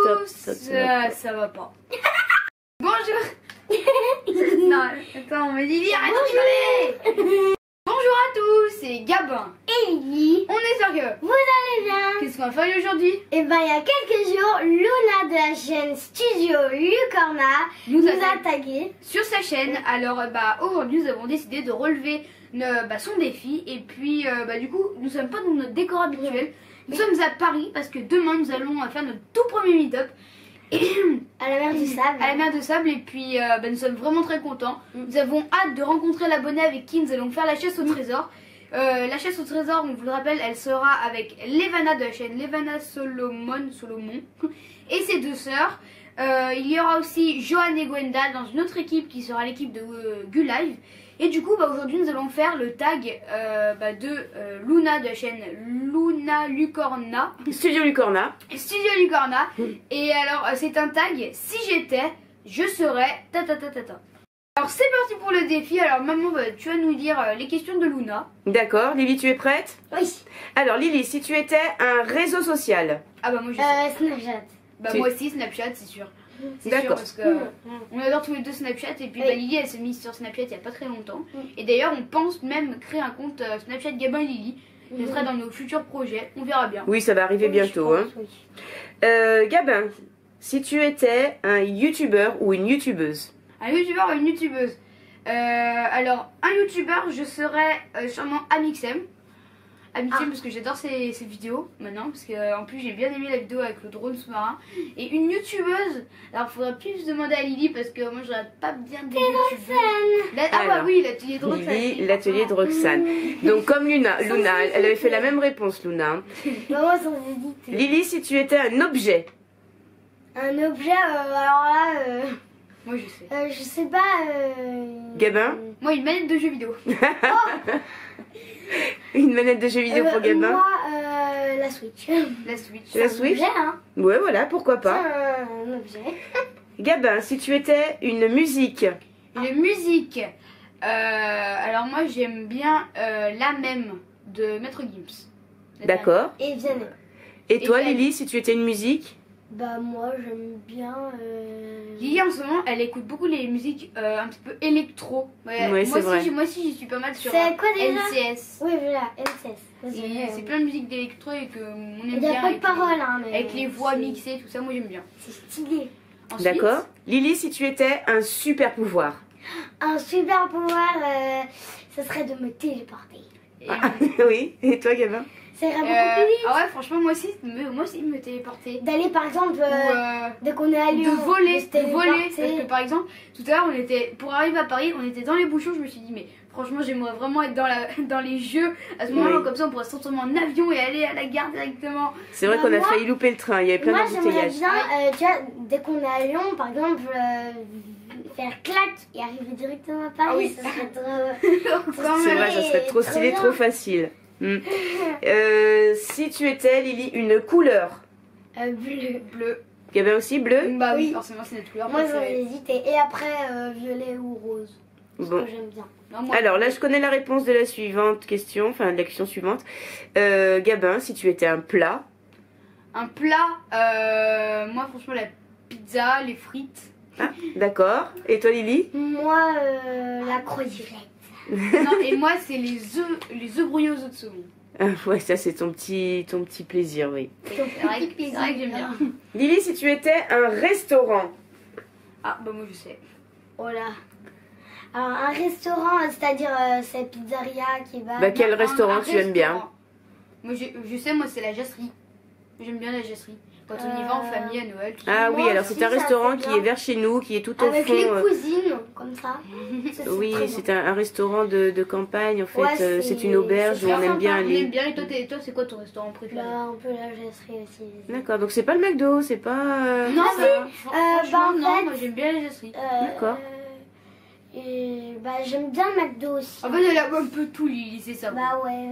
Ça va pas. Bonjour. Non, attends, on me dit arrête de rigoler. Bonjour à tous, c'est Gabin et Lily. On est sérieux. Vous allez bien? Qu'est-ce qu'on va faire aujourd'hui? Et ben il y a quelques jours, Luna de la chaîne Studio Lucorna nous a tagué sur sa chaîne. Alors aujourd'hui nous avons décidé de relever son défi. Et puis du coup nous sommes pas dans notre décor habituel. Nous sommes à Paris parce que demain nous allons faire notre tout premier meet-up. À la mer du Sable. À la mer de Sable. Et puis nous sommes vraiment très contents. Nous avons hâte de rencontrer l'abonné avec qui nous allons faire la chasse au trésor. La chasse au trésor, on vous le rappelle, elle sera avec Levana de la chaîne Levana Solomon et ses deux sœurs. Il y aura aussi Johan et Gwenda dans une autre équipe qui sera l'équipe de Gulive. Et du coup aujourd'hui nous allons faire le tag de Luna de la chaîne Luna Lucorna. Studio Lucorna. Studio Lucorna. Et alors c'est un tag, si j'étais, je serais ta. Alors c'est parti pour le défi. Alors maman, tu vas nous dire les questions de Luna. D'accord, Lily, tu es prête? Oui. Alors Lily, si tu étais un réseau social. Ah bah moi je sais. Snapchat. Moi aussi Snapchat, c'est sûr. C'est sûr D'accord. parce que on adore tous les deux Snapchat. Et puis Lily elle s'est mise sur Snapchat il y a pas très longtemps. Et d'ailleurs on pense même créer un compte Snapchat Gabin et Lily. Ce sera dans nos futurs projets, on verra bien. Oui, ça va arriver bientôt. Pense, Gabin, si tu étais un youtubeur ou une youtubeuse. Un youtubeur ou une youtubeuse. Alors un youtubeur, je serais sûrement Amixem. Parce que j'adore ses vidéos maintenant, parce que en plus j'ai bien aimé la vidéo avec le drone sous-marin. Et une youtubeuse, alors il faudrait plus demander à Lily parce que moi j'aurais pas bien des youtubeuses. Oui, l'atelier de Roxane. Lily, l'atelier de Roxane. Donc comme Luna, elle avait fait la même réponse, Luna. Maman sans hésiter. Lily, si tu étais un objet. Un objet, alors là, moi je sais. je sais pas. Gabin. Moi une manette de jeu vidéo. Une manette de jeu vidéo pour Gabin. Moi, la Switch. La Switch. La Switch. Objet, hein. Ouais, voilà, pourquoi pas. C'est un objet. Gabin, si tu étais une musique. Une musique. Alors moi j'aime bien la même de Maître Gims. D'accord. Et Vianney. Et toi, Vianney. Lily, si tu étais une musique. Bah moi j'aime bien. Lily en ce moment elle écoute beaucoup les musiques un petit peu électro. Ouais, c'est vrai. Moi aussi j'y suis pas mal sur C'est quoi déjà? NCS. Oui voilà, NCS. Et c'est plein de musique d'électro et que on aime Il bien. n'y a pas de parole hein, mais avec les voix mixées, tout ça, moi j'aime bien. C'est stylé. Ensuite, D'accord. Lily, si tu étais un super pouvoir. Un super pouvoir, ce serait de me téléporter. et, Oui. Et toi, Gabin? Ça irait beaucoup plus vite. ah ouais franchement moi aussi me téléporter. D'aller par exemple, Ou dès qu'on est à Lyon, de voler, se téléporter. parce que par exemple tout à l'heure pour arriver à Paris on était dans les bouchons, je me suis dit mais franchement j'aimerais vraiment être dans les jeux à ce moment-là, comme ça on pourrait se transformer en avion et aller à la gare directement. C'est vrai qu'on a failli louper le train, il y avait plein Moi j'aimerais d'embouteillages. bien, tu vois, dès qu'on est à Lyon par exemple, faire clac et arriver directement à Paris, Ah oui. ça serait trop... C'est vrai, ça serait trop stylé, trop facile. Si tu étais, Lily, une couleur. Bleu. Gabin aussi, bleu? Bah oui Oui. forcément c'est notre couleur Moi préférée. j'aurais hésité. Et après violet ou rose. Parce Bon. que j'aime bien. Non, moi, Alors là, je connais la réponse de la suivante question, enfin de la question suivante. Gabin, si tu étais un plat. un plat, moi franchement la pizza, les frites. Ah, d'accord. Et toi, Lily? Moi la crevette. Non, et moi c'est les œufs brouillés aux œufs de saumon. Ah, ouais, ça c'est ton petit plaisir, oui. C'est vrai que j'aime bien. Lily, si tu étais un restaurant. Ah bah moi je sais. Oh là. Alors un restaurant, c'est-à-dire c'est pizzeria qui va... Bah, quel Un restaurant tu aimes bien? restaurant. Moi je sais, moi c'est la jasserie. J'aime bien la jasserie. Quand on y va en famille à Noël. Tout Ah ça. oui, Moi alors aussi, c'est un ça, restaurant c'est qui bien. est vers chez nous, qui est tout au Avec fond. les cousines, comme ça. Ça, Oui, très c'est un restaurant de campagne en fait. Ouais, c'est une auberge c'est où on très aime bien On aime aller. bien. Et toi c'est quoi ton restaurant préféré? Bah, un peu la jasserie aussi. D'accord, donc c'est pas le McDo, c'est pas. Non, bah, franchement en non, fait, moi j'aime bien la jasserie. D'accord. Et bah j'aime bien le McDo aussi. En fait elle a un peu tout Lily, c'est ça. Bah ouais.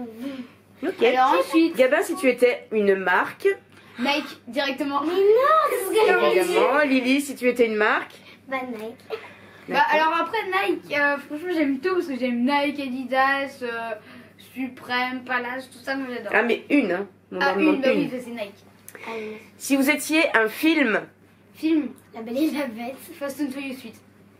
Ok. Alors ensuite, Gabin, si tu étais une marque. Nike directement. Mais non, c'est ce que j'avais dit. Évidemment. Lily, si tu étais une marque. Bah Nike. Bah alors après Nike, franchement j'aime tout parce que j'aime Nike, Adidas, Supreme, Palace, tout ça, moi j'adore. Ah, mais une, hein. On en Ah demande une, bah oui, ça, c'est Nike. Allez. Si vous étiez un film. Film, La Belle et la Bête. Fast and Furious 8.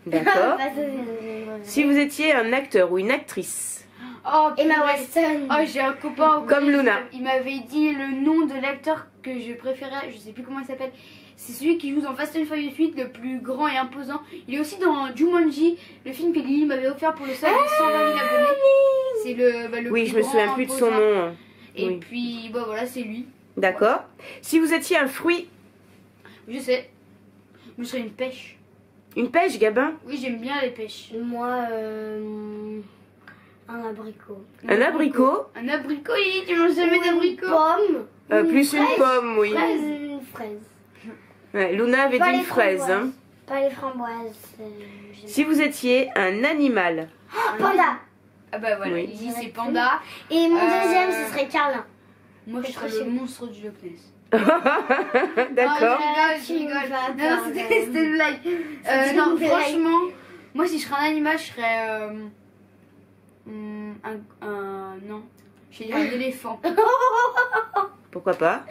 D'accord. Pas de- Si vous étiez un acteur ou une actrice. Oh, Emma purée. Watson. Oh, j'ai un copain au Comme collège, Luna. Il m'avait dit le nom de l'acteur que je préférais, je sais plus comment il s'appelle. C'est celui qui joue dans Fast and Furious 8, le plus grand et imposant. Il est aussi dans Jumanji, le film que Lily m'avait offert pour le solde des 120 000 abonnés. C'est le Oui, plus je me grand, souviens plus de son imposant. nom. Et Oui. puis, bah voilà, c'est lui. D'accord. Si vous étiez un fruit. Je sais. Je serais une pêche. Une pêche, Gabin. Oui, j'aime bien les pêches. Moi, un abricot. Un abricot. Un abricot, Lily, tu manges jamais Une d'abricot. pomme. Plus une fraise. pomme, oui. Une fraise. Ouais, Luna avait Pas dit les une fraise. framboises. Hein. Pas les framboises. j'aime Si vous étiez un animal. pas. Panda. Ah bah voilà, Oui. Lily c'est Panda. Et mon Euh, deuxième, ce serait Carlin. Moi je C'est serais trop le chez- monstre du Loch Ness. D'accord. Je Tu rigole. me vas Non, perdre. c'était une blague. C'était Non, une blague. franchement, moi si je serais un animal, je serais non, je vais dire un éléphant. Pourquoi pas?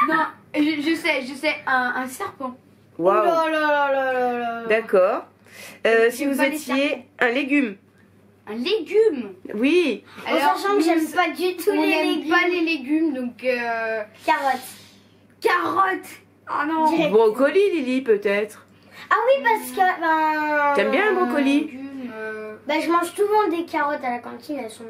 Non, je sais, un serpent. Waouh. Oh là là là là là. D'accord. Si J'aime vous pas les étiez un légume. Un légume. Oui. En sachant que j'aime pas du tout on les n'aime légumes. pas les légumes, donc Carottes. carottes. Oh non. Direct. Brocoli, Lily, peut-être. Ah oui, parce que T'aimes bien un brocoli? Légumes, je mange souvent des carottes à la cantine. Elles sont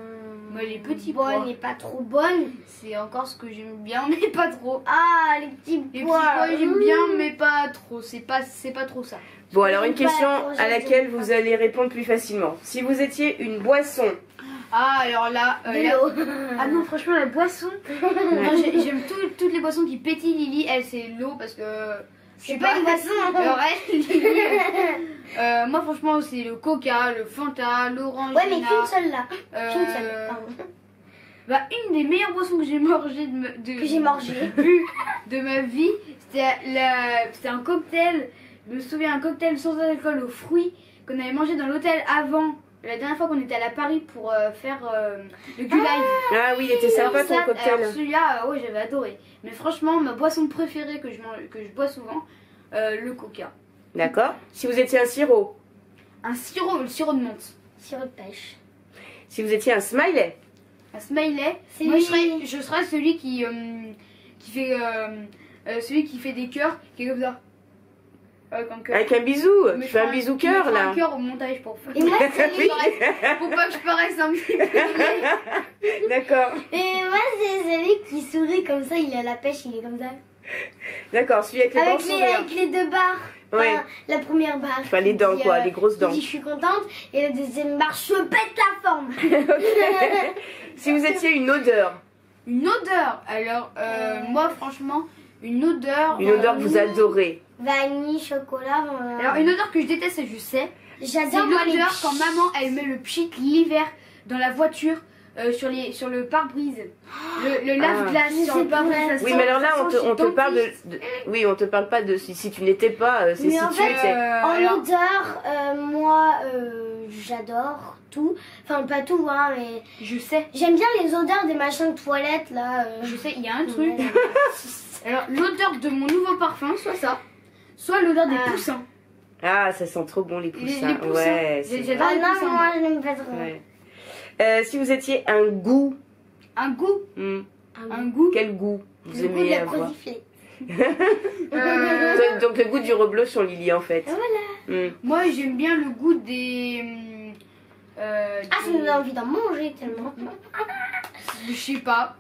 Moi, les petits bonnes pois. et pas trop bonnes. C'est encore ce que j'aime bien, mais pas trop. Ah, les petits Les petits pois. pois, j'aime bien, mais pas trop. C'est pas trop ça. Bon, alors une j'aime pas question la courgette, à laquelle j'aime vous pas. allez répondre plus facilement. Si vous étiez une boisson. Ah, alors là. De là- l'eau. Ah non, franchement, la boisson. Moi, j'aime toutes les boissons qui pétillent. Lily, elle, c'est l'eau parce que. Je C'est sais pas une boisson. Alors, elle, Lily, moi, franchement, c'est le coca, le Fanta, l'orange. Ouais, mais qu'une seule là. Euh, Qu'une seule, pardon. Bah, une des meilleures boissons que j'ai mangé Que j'ai mangé. bu de ma vie, c'était un cocktail. Je me souviens, un cocktail sans alcool aux fruits qu'on avait mangé dans l'hôtel avant. La dernière fois qu'on était allé à Paris pour faire le Gu Live. Ah oui, il était sympa ton Alors cocktail. celui-là, ouais, j'avais adoré. Mais franchement, ma boisson préférée que je bois souvent, le coca. D'accord. Si vous étiez un sirop. Un sirop, le sirop de menthe. Sirop de pêche. Si vous étiez un smiley. Un smiley. C'est Moi, lui. je serais celui qui fait des cœurs, qui est comme ça. Comme cœur. Avec un bisou. Mais Tu fais un bisou cœur là. Un cœur au montage pour Et moi, c'est lui. Pour pas que je paraisse un petit peu. D'accord. Et moi, c'est celui qui sourit comme ça. Il est à la pêche, il est comme ça. D'accord, celui avec les dents sourires. Avec les deux barres. Ouais. Enfin, la première barre. Enfin, les qui dents dit, quoi, les grosses qui dents. dit, je suis contente. Et la deuxième barre, je pète la forme. Si vous étiez une odeur. Une odeur. Alors, moi, franchement, une odeur. Une odeur que vous adorez. Vanille, chocolat. Alors, une odeur que je déteste, je sais. C'est J'adore moi, les l'odeur quand maman, elle met le pchit l'hiver dans la voiture. Sur le pare-brise, le lave-glace je sur sais le pare-brise. pas. ça Oui, sent- mais alors là, ça on sent te chez parle dentiste. oui, on te parle pas de si tu n'étais pas, c'est Mais si en tu fait, étais. En alors- odeur, moi, j'adore tout. Enfin, pas tout, hein, mais Je sais, j'aime bien les odeurs des machins de toilette, là. je sais, il y a un truc. Alors, l'odeur de mon nouveau parfum, soit ça, soit l'odeur des Ah. poussins. Ah, ça sent trop bon les poussins. les poussins. Ouais, c'est J'adore. vrai. Ah les poussins, non, moi, je n'aime pas trop. Ouais. Si vous étiez un goût. Un goût, hmm, un goût. Quel goût vous Le goût de aimez la avoir? croziflée. Donc le goût du reblochon sur Lily en fait. Voilà. Hmm. Moi, j'aime bien le goût des. Ah, ça me donne envie d'en manger tellement. Je sais pas.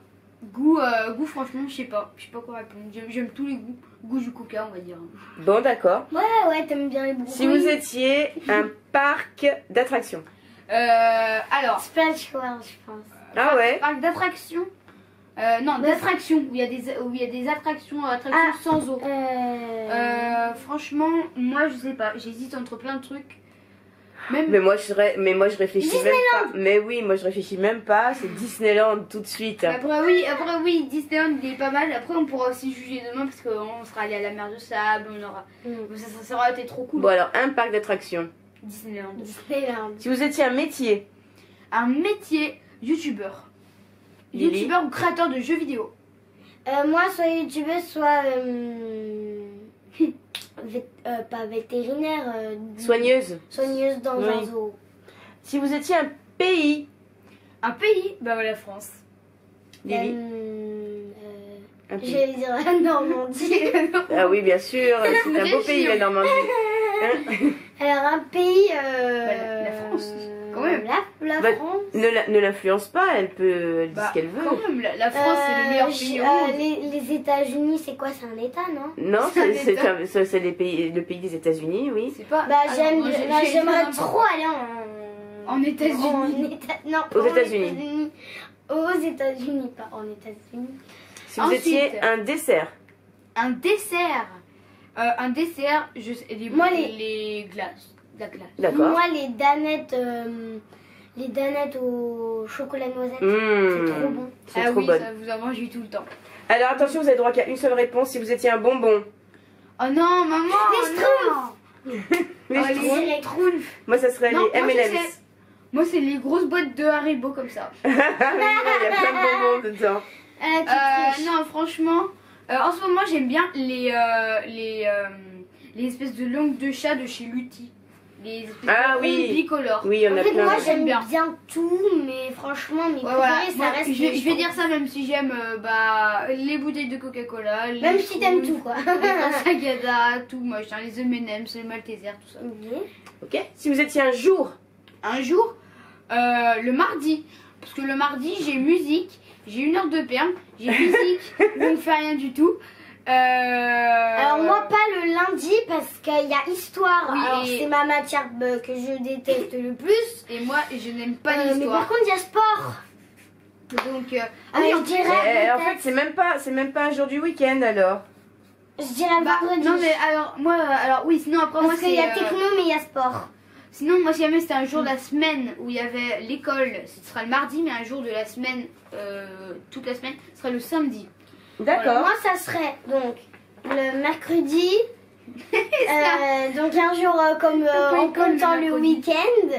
Goût, franchement, je sais pas quoi répondre. J'aime tous les goûts. Goût du coca, on va dire. Bon, d'accord. Ouais, t'aimes bien les brocolis. Si vous étiez un parc d'attractions. Alors, Splash World, je pense. Ah ouais. parc d'attractions. Non, d'attractions. Où il y a des attractions sans eau. Franchement, moi, je sais pas. J'hésite entre plein de trucs. Même. Mais moi je réfléchis même pas. Mais oui, moi je réfléchis même pas. C'est Disneyland tout de suite. Après oui, Disneyland il est pas mal. Après on pourra aussi juger demain parce qu'on sera allé à la mer de sable, on aura. Ça aurait été trop cool. Bon alors un parc d'attractions. Disneyland. Disneyland. Si vous étiez un métier. Un métier youtubeur. Lily. Youtubeur ou créateur de jeux vidéo. Moi, soit youtubeuse, soit pas vétérinaire, Soigneuse. soigneuse dans un Oui. zoo. Si vous étiez un pays, Un pays, bah la France. Lily. Un pays. J'allais dire la Normandie. Ah oui, bien sûr. C'est un beau pays, la Normandie. Hein? Alors, un pays. la France, quand même. La Bah, France. Ne l'influence pas, elle peut dire ce qu'elle veut. Quand même, la France c'est le meilleur pays au monde. Les États-Unis, c'est quoi? C'est un État, non? Non, C'est un c'est État. le pays des États-Unis, oui. C'est pas. Bah, Alors, moi, j'ai j'aimerais n'importe trop quoi. aller En États-Unis. Non, Aux pas États-Unis. Aux États-Unis, pas en États-Unis. Si vous Ensuite. étiez un dessert, Un dessert. Un dessert, je sais, Moi, les glaces. La glace. d'accord. Moi, les danettes au chocolat noisette, Mmh. c'est trop bon. Ils sont Ah trop oui, bonnes. ça vous en mangez tout le temps. Alors attention, vous avez droit qu'à une seule réponse. Si vous étiez un bonbon, Oh non, maman. Les non. les Oh, Schtroumpfs. les Schtroumpfs. Moi ça serait Non, les moi, je M&M's. sais. Moi, c'est les grosses boîtes de Haribo comme ça. Il y a plein de bonbons dedans. Non, franchement, en ce moment, j'aime bien les espèces de langues de chat de chez Lutti. Les espèces Ah de oui. bicolores. Oui, il y en En a fait, plein. moi, j'aime j'aime bien. bien tout, mais franchement, mes Ouais, voilà. préférés, Moi, ça reste je les vais dire ça même si j'aime les bouteilles de Coca-Cola. les Même si t'aimes Schtroumpfs, tout, quoi. Les Sagada, tout machin, les M&M's, les Maltesers, tout ça. Ok. Si vous étiez un jour, Un jour, le mardi, parce que le mardi j'ai musique, j'ai 1 heure de perme, j'ai musique, je ne fais rien du tout. Alors moi pas le lundi parce qu'il y a histoire. Oui, Alors et- c'est ma matière que je déteste le plus. Et moi je n'aime pas Mais par l'histoire. contre il y a sport. Donc Ah oui, en je plus, dirais en fait, c'est même pas un jour du week-end alors. je dirais le bah, vendredi. non mais alors oui, sinon après moi parce qu'il y a c'est techno mais il y a sport. sinon moi si jamais c'était un jour de la semaine où il y avait l'école, ce sera le mardi, mais un jour de la semaine toute la semaine, ce sera le samedi. D'accord. Moi ça serait donc le mercredi. Donc un jour comme T'as pas en école le comptant le mercredi. week-end.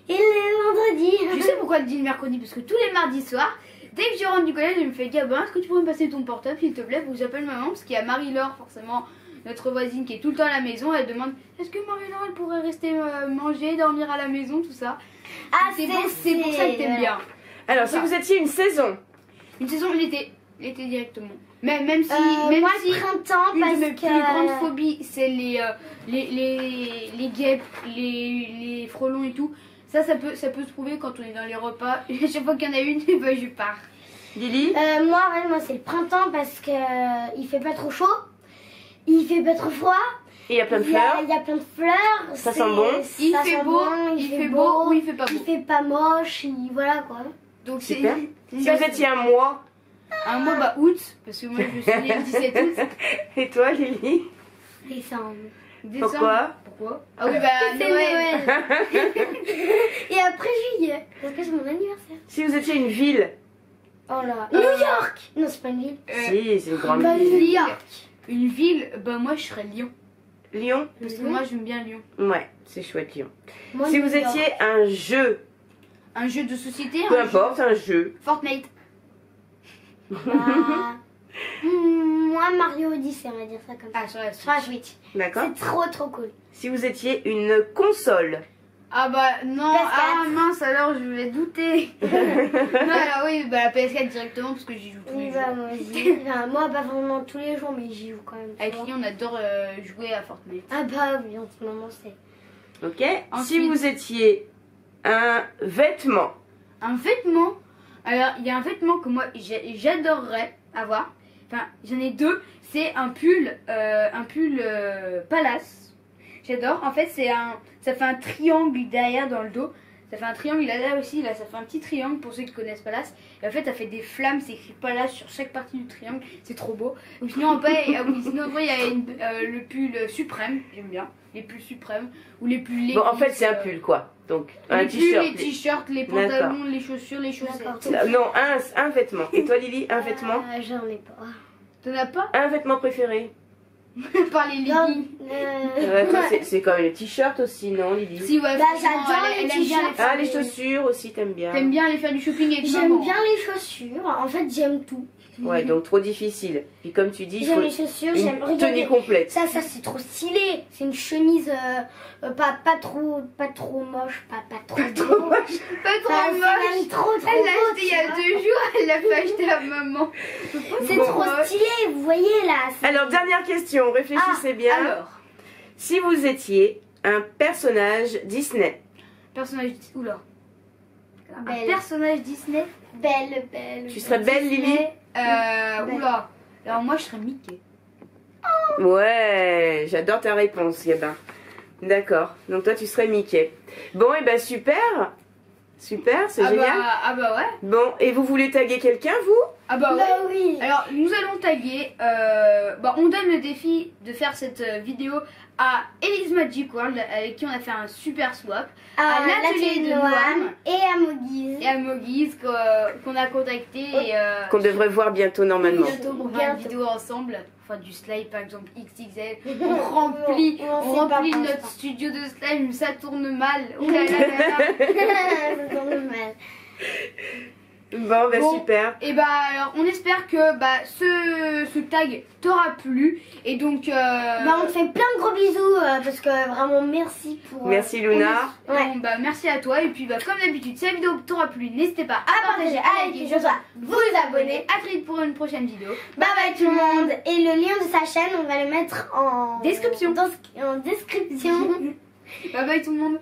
Et le vendredi. Je sais pourquoi je dis le mercredi, parce que tous les mardis soirs, dès que je rentre du collège, je me fais Gabin, est-ce que tu pourrais me passer ton portable s'il te plaît? Ou j'appelle maman, parce qu'il y a Marie-Laure, forcément, notre voisine qui est tout le temps à la maison. Elle demande, est-ce que Marie-Laure elle pourrait rester manger, dormir à la maison, tout ça. Ah C'est pour ça que t'aimes bien. Alors, si vous étiez une saison, Une saison l'été directement. Même si, moi si le printemps une parce de mes que plus grandes phobies, c'est les guêpes, les frelons et tout. Ça peut se trouver quand on est dans les repas. À chaque fois qu'il y en a une, ben, je pars. Lily, moi c'est le printemps parce que il fait pas trop chaud, il fait pas trop froid, il y a plein de fleurs. il y a plein de fleurs, Ça c'est- sent bon. Il ça fait sent beau, bon, il fait beau ou il fait pas il beau. fait pas moche, voilà quoi. Donc c'est Super. une Si belle vous étiez saison. un mois, Un mois, bah août, parce que moi je suis née le 17 août. et toi Lily, Décembre. Décembre. Pourquoi Ah oui, bah C'est Noël. Et après juillet, parce que c'est mon anniversaire. Si vous étiez une ville, Oh là. New York. Non c'est pas une ville. si, c'est une grande bah, ville. New York. Une ville, bah moi je serais Lyon. Lyon, Parce que moi j'aime bien Lyon. ouais, c'est chouette Lyon. Moi, Si New vous York. étiez un jeu, Un jeu de société, peu un importe, un jeu. jeu. Fortnite. Bah, moi Mario Odyssey on va dire ça comme ça. Ah, sur la Sur la Switch. D'accord. C'est trop cool. Si vous étiez une console, Ah bah non, PS4. ah mince alors je vais douter. Non alors oui, bah la PS4 directement parce que j'y joue tous les Oui, jours. bah, moi aussi. Enfin, moi pas vraiment tous les jours mais j'y joue quand même. Avec souvent. qui on adore jouer à Fortnite. Ah bah oui en ce moment c'est. ok. Si Ensuite- vous étiez un vêtement, Un vêtement, alors il y a un vêtement que moi j'adorerais avoir. Enfin j'en ai deux, c'est un pull Palace. J'adore, en fait ça fait un triangle derrière dans le dos. Ça fait un triangle là aussi, là ça fait un petit triangle pour ceux qui connaissent Palace. Et en fait ça fait des flammes, c'est écrit Palace sur chaque partie du triangle, c'est trop beau. Ou sinon après, sinon, après, il y a le pull suprême, j'aime bien. Les pulls suprêmes ou les pulls légers. bon en fait c'est un pull quoi, donc un Les pulls, t-shirt. les t-shirts, les D'accord. pantalons, les chaussures, les chaussettes. D'accord. Non, un vêtement. Et toi Lily, un vêtement J'en ai pas. T'en as pas? Un vêtement préféré Par les Non, leggings. Ouais, toi, c'est quand même les t-shirts aussi, non, Lily? Si, ouais, Bah, franchement, j'adore les elle aime bien t-shirts. les faire. Ah, les chaussures aussi, t'aimes bien. T'aimes bien aller faire du shopping avec J'aime maman. bien les chaussures. En fait, j'aime tout. Ouais, donc trop difficile. Puis comme tu dis, il faut J'aime les chaussures, j'aime. une Regardez. tenue complète. Ça c'est trop stylé. C'est une chemise pas trop moche, pas trop beau. Pas Ça, trop c'est moche. même trop Elle l'a beau, acheté il y tu a vois. 2 jours, elle l'a fait acheter à maman. C'est Bon. trop stylé, vous voyez là. c'est- Alors, dernière question, réfléchissez bien. Alors, Si vous étiez un personnage Disney, personnage. Oula. Un Belle. personnage Disney. Belle. tu serais belle, Lily? Belle. Oula. Alors, moi, je serais Mickey. Ouais, j'adore ta réponse, Gabin. D'accord, donc toi tu serais Mickey. Bon, et ben super. Super, c'est génial. Ah bah ouais. Bon, et vous voulez taguer quelqu'un, vous? Ah bah ouais. Bah oui. Alors, nous allons taguer. On donne le défi de faire cette vidéo à Elise Magic World, avec qui on a fait un super swap. À l'atelier de Noam. et à Mogiz. Et à Mogiz qu'on a contacté. Et, Qu'on devrait voir bientôt normalement. bientôt pour faire une Bientôt. vidéo ensemble. Enfin, du slime par exemple XXL. On remplit, On sait pas pour notre l'instant. studio de slime. Ça tourne mal. Ouh là là là là. Ça tourne mal. Bon, ben Bon. super. Et bah alors on espère que ce tag t'aura plu et donc Bah on te fait plein de gros bisous parce que vraiment merci pour. Merci Luna. Ouais. merci à toi et puis comme d'habitude si la vidéo t'aura plu n'hésitez pas à À partager, à liker, je dois vous abonner. à très vite pour une prochaine vidéo. Bye bye tout le monde. Et le lien de sa chaîne on va le mettre en Description. En description. Bye bye tout le monde.